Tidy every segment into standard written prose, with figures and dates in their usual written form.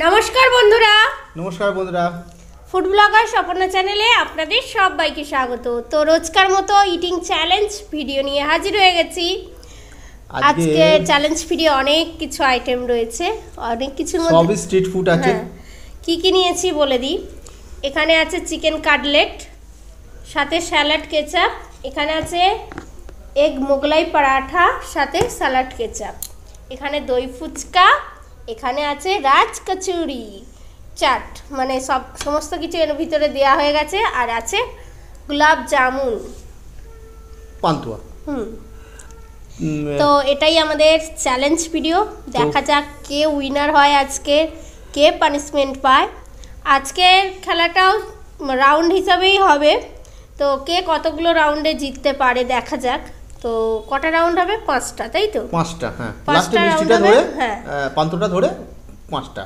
নমস্কার বন্ধুরা। নমস্কার বন্ধুরা, ফুড ব্লগার স্বপ্না চ্যানেলে আপনাদের সবাইকে স্বাগত। তো রোজকার মতো ইটিং চ্যালেঞ্জ ভিডিও নিয়ে হাজির হয়ে গেছি। আজকে চ্যালেঞ্জ ভিডিও অনেক কিছু আইটেম রয়েছে, অনেক কিছুর মধ্যে সবই স্ট্রিট ফুড আছে। কি কি নিয়েছি বলে দিই। এখানে আছে চিকেন কাটলেট, সাথে স্যালাড কেচাপ। এখানে আছে এগ মোগলাই পরাঠা, সাথে স্যালাড কেচাপ। এখানে দই ফুচকা। এখানে আছে রাজ কচুরি, চাট, মানে সমস্ত কিছু এর ভিতরে দেওয়া হয়ে গেছে। আর আছে গোলাপ জামুন, পান্তুয়া। তো এটাই আমাদের চ্যালেঞ্জ ভিডিও। দেখা যাক কে উইনার হয় আজকে, কে পানিশমেন্ট পায়। আজকের খেলাটাও রাউন্ড হিসাবেই হবে, তো কে কতগুলো রাউন্ডে জিততে পারে দেখা যাক। তো কটা রাউন্ড হবে? 5টা, তাই তো? 5টা, হ্যাঁ। 5টা রাউন্ড হবে, হ্যাঁ। পান্তুটা ধরে 5টা।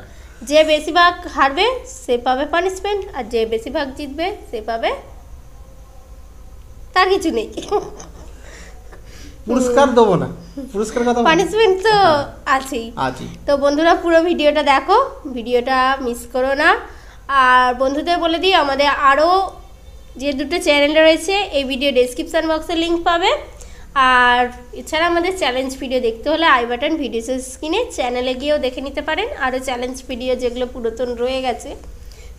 যে বেশিরভাগ হারবে সে পাবে পানিশমেন্ট, আর যে বেশিরভাগ জিতবে সে পাবে, তার কিছু নেই। পুরস্কার দেবো না, পুরস্কার কথা পানিশমেন্ট তো আছেই। তো বন্ধুরা পুরো ভিডিওটা দেখো, ভিডিওটা মিস করো না। আর বন্ধুদের বলে দিই, আমাদের আরও যে দুটো চ্যানেল রয়েছে এই ভিডিও ডেসক্রিপশান বক্সে লিঙ্ক পাবে। আর এছাড়া আমাদের চ্যালেঞ্জ ভিডিও দেখতে হলে আই বাটন ভিডিও স্ক্রিনে চ্যানেলে গিয়েও দেখে নিতে পারেন। আরও চ্যালেঞ্জ ভিডিও যেগুলো পুরাতন রয়ে গেছে,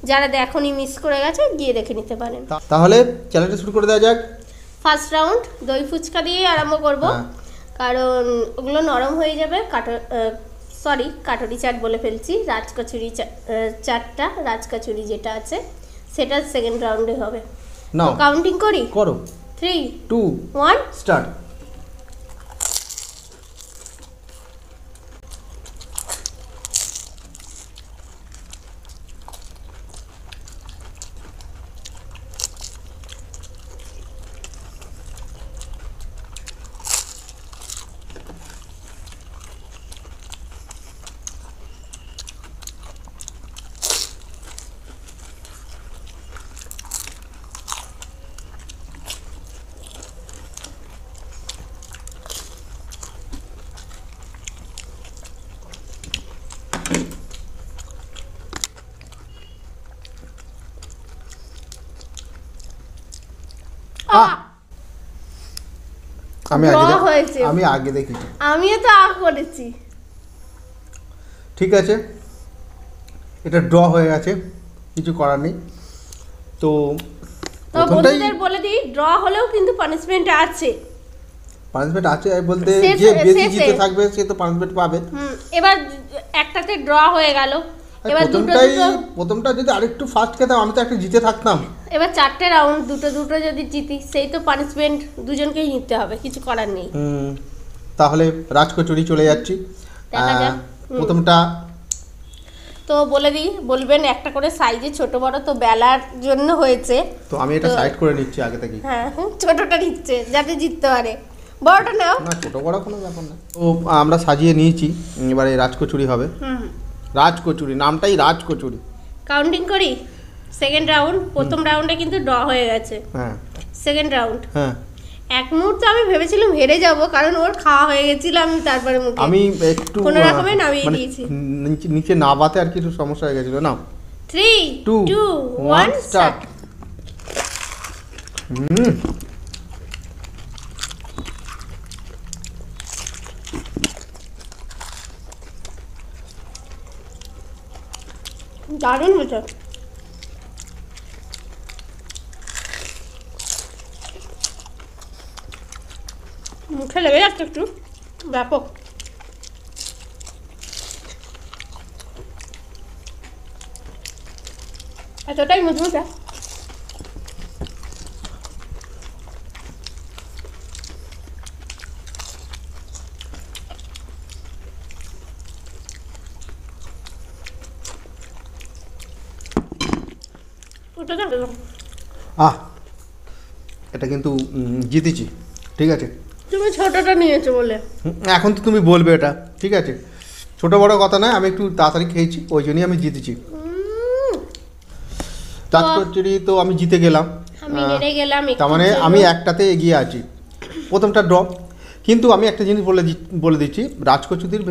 যারা দেখনি মিস করে গেছে, গিয়ে দেখে নিতে পারেন। তাহলে চ্যালেঞ্জটা শুরু করে দেওয়া যাক। ফার্স্ট রাউন্ড দই ফুচকা দিয়ে আরম্ভ করব, কারণ ওগুলো নরম হয়ে যাবে। কাটরি চাট বলে ফেলছি, রাজকচুরি চাটটা, রাজকচুরি যেটা আছে সেটা সেকেন্ড রাউন্ডে হবে। নাও কাউন্টিং করি, করো। 3 2 1 স্টার্ট। আমি আগে দেখেছি, আমিও তো করেছি। ঠিক আছে, এটা ড্র হয়ে গেছে, কিছু করার নেই। তো বন্ধুদের বলে দিই, ড্র হলেও কিন্তু পানিশমেন্ট আছে। পানিশমেন্ট আছে বলতে যে বেশি জিতে থাকবে সে তো পানিশমেন্ট পাবে। এবার একটাতে ড্র হয়ে গেল, এবার প্রথমটা যদি আরেকটু ফাস্ট খেতাম আমি তো একটা জিতে থাকতাম। এবার 4টে রাউন্ড দুটো যদি জিতি, সেই তো পানিশমেন্ট দুজনকেই নিতে হবে, কিছু করার নেই। তাহলে রাজকচুরি চলে যাচ্ছি। প্রথমটা তো বলে দিই, বলবেন একটা করে সাইজে ছোট বড়, তো বেলার জন্য হয়েছে, তো আমি এটা সাইড করে নিচ্ছি আগে থেকে। হ্যাঁ, ছোটটা নিচ্ছে যাতে জিততে পারে। বড়টা নাও না, ছোট বড় কোনো ব্যাপার না। তো আমরা সাজিয়ে নিয়েছি, এবারে রাজকচুরি হবে। রাজকচুরি, নামটাই রাজকচুরি। কাউন্টিং করি, সেকেন্ড রাউন্ড। প্রথম রাউন্ডে কিন্তু ড্র হয়ে গেছে, হ্যাঁ। সেকেন্ড রাউন্ড, হ্যাঁ। এক মুহূর্তে আমি ভেবেছিলাম হেরে যাব, কারণ ওর খাওয়া হয়ে গেছিল। তারপরে আমি একটু কোনো রকমে নামিয়ে দিয়েছি, নিচে নাবাতে আর কিছু সমস্যা হয়ে গেছিল না। 3 2 1 স্টার্ট। দারুণ হয়েছে, মুখে লেগে যাচ্ছে একটু, ব্যাপক। এতটাই মুচমুচে, এটা কিন্তু জিতেছি, ঠিক আছে। তুমি ছোটটা নিয়েছো বলে এখন তো তুমি বলবে এটা, ঠিক আছে। ছোট বড় কথা নয়, আমি একটু তাড়াতাড়ি খেয়েছি, ওই জন্যই আমি জিতেছি। রাজকচুরি তো আমি জিতে গেলাম, আমি হেরে গেলাম। তার মানে আমি একটাতে এগিয়ে আছি। প্রথমটা ড্র, কিন্তু আমি একটা জিনিস বলে দিচ্ছি, রাজকচুরির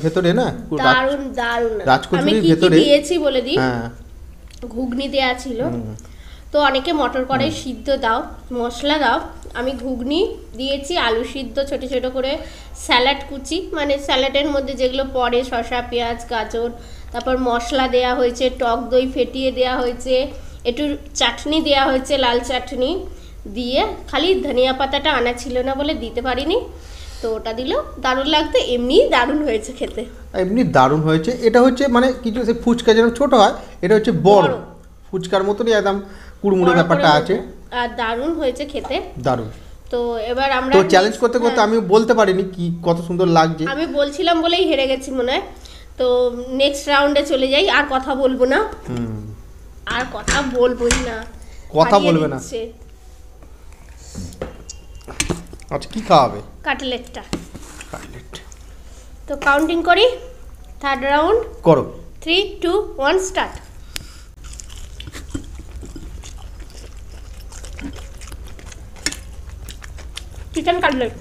ভেতরে না, দারুণ দারুণ। রাজকচুরির ভেতরে দিয়েছি বলে দিই। হ্যাঁ, ঘুগনি দেয়া ছিল। তো অনেকে মটর কড়াই সিদ্ধ দাও, মশলা দাও, আমি ঘুগনি দিয়েছি, আলু সিদ্ধ ছোট ছোট করে, স্যালাড কুচি, মানে স্যালাডের মধ্যে যেগুলো পড়ে, শসা, পেঁয়াজ, গাজর, তারপর মশলা দেয়া হয়েছে, টক দই ফেটিয়ে দেয়া হয়েছে, একটু চাটনি দেয়া হয়েছে, লাল চাটনি দিয়ে, খালি ধনিয়া পাতাটা আনা ছিল না বলে দিতে পারিনি, তো ওটা দিলেও দারুণ লাগতো। এমনিই দারুণ হয়েছে খেতে, এমনি দারুণ হয়েছে। এটা হচ্ছে মানে কিছু ফুচকা যেরকম ছোট হয়, এটা হচ্ছে বড় ফুচকার মতনই একদম কুড়মুড়ে ব্যাপারটা আছে, আর দারুণ হয়েছে খেতে, দারুণ। তো এবার আমরা তো চ্যালেঞ্জ করতে করতে আমি বলতে পারিনি কি কত সুন্দর লাগছে, আমি বলছিলাম বলেই হেরে গেছি মনে হয়। তো নেক্সট রাউন্ডে চলে যাই, আর কথা বলবো না, আর কথা বলবোই না, কথা বলবে না। আচ্ছা কি খাওয়াবে? কাটলেটটা। তো কাউন্টিং করি, থার্ড রাউন্ড করো। 3 2 1 স্টার্ট। Chicken cutlet.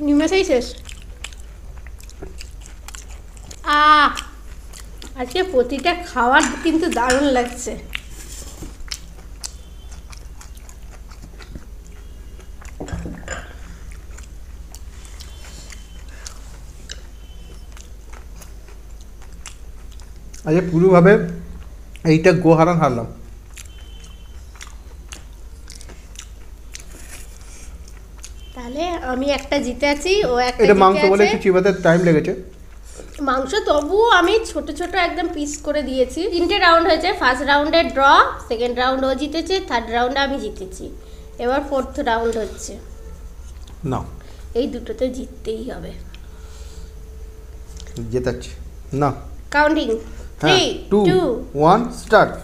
নিমেষেই শেষ। আজকে প্রতিটা খাবার কিন্তু দারুণ লাগছে। আজকে পুরোভাবে এইটা গোহারান হারলাম। তাহলে আমি একটা জিতে আছি, ও একটা এটা জিতে মাংস বলে আছে। একটু চিবাতে টাইম লেগেছে। মাংস তবুও আমি ছোট ছোট একদম পিস করে দিয়েছি। 3টে রাউন্ড হয়েছে, ফার্স্ট রাউন্ডে ড্র, সেকেন্ড রাউন্ড ও জিতেছে, থার্ড রাউন্ডে আমি জিতেছি, এবার ফোর্থ রাউন্ড হচ্ছে। না, এই দুটোতে জিততেই হবে। জেতাচ্ছি না। Counting 3 2 1 start.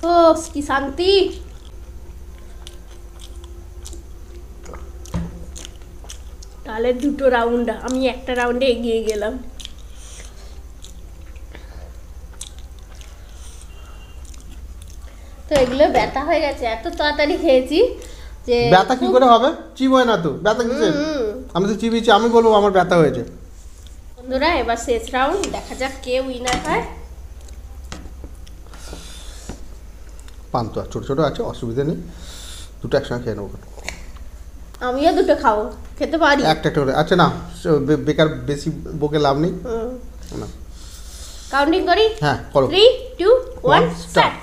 ও কি শান্তি। তাহলে দুটো রাউন্ড, আমি একটা রাউন্ডে এগিয়ে গেলাম। তো এগুলো ব্যথা হয়ে গেছে, এত তাড়াতাড়ি খেয়েছি যে। ব্যথা কি করে হবে? চিবোয় না তো, ব্যথা কিসের? আমি তো চিবিয়েছি, আমি বলবো আমার ব্যথা হয়েছে। বন্ধুরা এবার শেষ রাউন্ড, দেখা যাক কে উইনার হয়। পান্তুয়া ছোট ছোট আছে, অসুবিধা নেই, দুটো একসঙ্গে খেয়ে নেবো। আমিও দুটো খাবো, খেতে পারি একটা করে। আচ্ছা না, বেকার বেশি বকে লাভ নেই না। কাউন্টিং করি? হ্যাঁ করো। 3 2 1 স্টার্ট।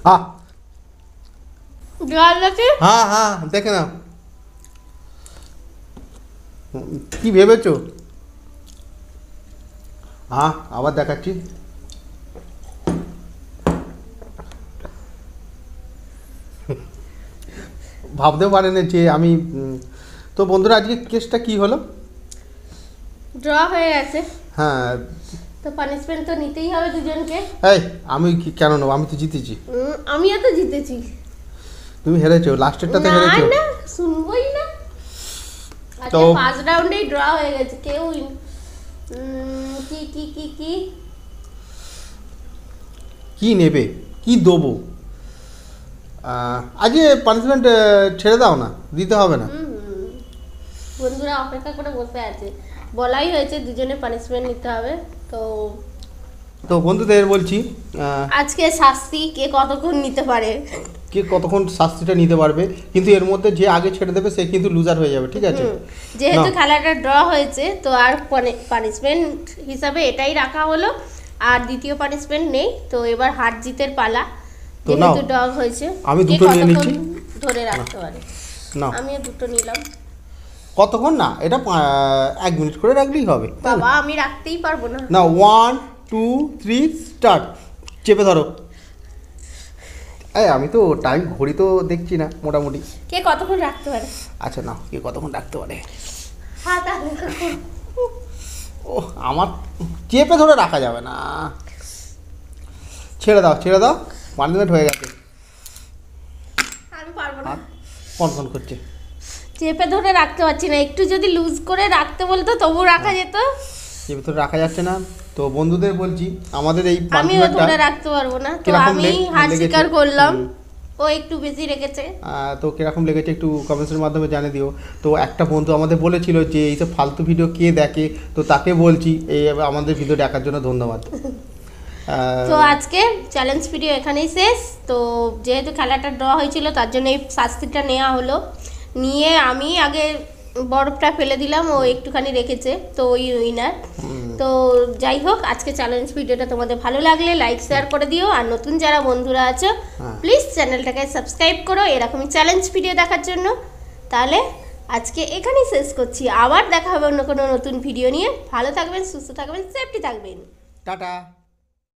হ্যাঁ জল আছে? হ্যাঁ হ্যাঁ দেখে নাও কি ভেবেছো। হ্যাঁ আবার দেখাচ্ছি। ভাবতেও পারেনি যে আমি তো বন্ধুরা আজকে কেসটা কি হলো? ড্র হয়ে গেছে। হ্যাঁ তো পানিশমেন্ট তো নিতেই হবে দুজনকে। এই আমি কেন নেবো, আমি তো জিতেছি। আমিও তো জিতেছি। তুমি হেরেছো, লাস্টেরটাতে হেরেছো। না শুনবই না। তো আচ্ছা ফার্স্ট রাউন্ডেই ড্র হয়ে গেছে, কেউ কি কি কি কি কি নেবে, কি দেবো? আজকে পানিশমেন্ট ছেড়ে দাও না, দিতে হবে না। বন্ধুরা অপেক্ষা করে বসে আছে, বলাই হয়েছে দুজনে পানিশমেন্ট নিতে হবে। তো তো বন্ধুদের বলছি আজকে শাস্তি কে কতক্ষণ নিতে পারে, কে কতক্ষণ শাস্তিটা নিতে পারবে, কিন্তু এর মধ্যে যে আগে ছেড়ে দেবে সে কিন্তু লুজার হয়ে যাবে, ঠিক আছে? যেহেতু খেলাটা ড্র হয়েছে তো আর পানিশমেন্ট হিসাবে এটাই রাখা হলো, আর দ্বিতীয় পানিশমেন্ট নেই। তো এবার হার জিতের পালা, যেহেতু ড্র হয়েছে। আমি দুটো নিয়ে নিচ্ছি, ধরে রাখতে পারে। না আমিও দুটো নিলাম। কতক্ষণ না, এটা 1 মিনিট করে রাখলেই হবে। বাবা আমি রাখতেই পারবো না। না 1 2 3 স্টার্ট। চেপে ধরো। এই আমি তো টাইম ঘড়ি তো দেখছি না মোটামুটি। কে কতক্ষণ রাখতে পারে? আচ্ছা না, কে কতক্ষণ রাখতে পারে? হ্যাঁ তাহলে ও আমার চেপে ধরে রাখা যাবে না, ছেড়ে দাও ছেড়ে দাও, 1 মিনিট হয়ে গেছে। আমি পারবো না, কনফার্ম করছে। চেপে ধরে রাখতে পারছি না, একটু যদি লুজ করে রাখতে বলতো তবু রাখা যেত। চেপে ধরে রাখা যাচ্ছে না। তো বন্ধুদের বলছি আমাদের এই আমিও ধরে রাখতে পারবো না, তো আমি হার স্বীকার করলাম। ও একটু বেশি রেখেছে। তো কিরকম লেগেছে একটু কমেন্টসের মাধ্যমে জানিয়ে দিও। তো একটা বন্ধু আমাদের বলেছিল যে এইসব ফালতু ভিডিও কে দেখে, তো তাকে বলছি এই আমাদের ভিডিও দেখার জন্য ধন্যবাদ। তো আজকে চ্যালেঞ্জ ভিডিও এখানেই শেষ। তো যেহেতু খেলাটা ড্র হয়েছিল তার জন্য এই শাস্তিটা নেওয়া হলো। নিয়ে আমি আগে বরফটা ফেলে দিলাম, ও একটুখানি রেখেছে, তো ওই উইনার। তো যাই হোক, আজকে চ্যালেঞ্জ ভিডিওটা তোমাদের ভালো লাগলে লাইক শেয়ার করে দিও, আর নতুন যারা বন্ধুরা আছো প্লিজ চ্যানেলটাকে সাবস্ক্রাইব করো এরকমই চ্যালেঞ্জ ভিডিও দেখার জন্য। তাহলে আজকে এখানেই শেষ করছি, আবার দেখা হবে অন্য কোনো নতুন ভিডিও নিয়ে। ভালো থাকবেন, সুস্থ থাকবেন, সেফটি থাকবেন। টাটা।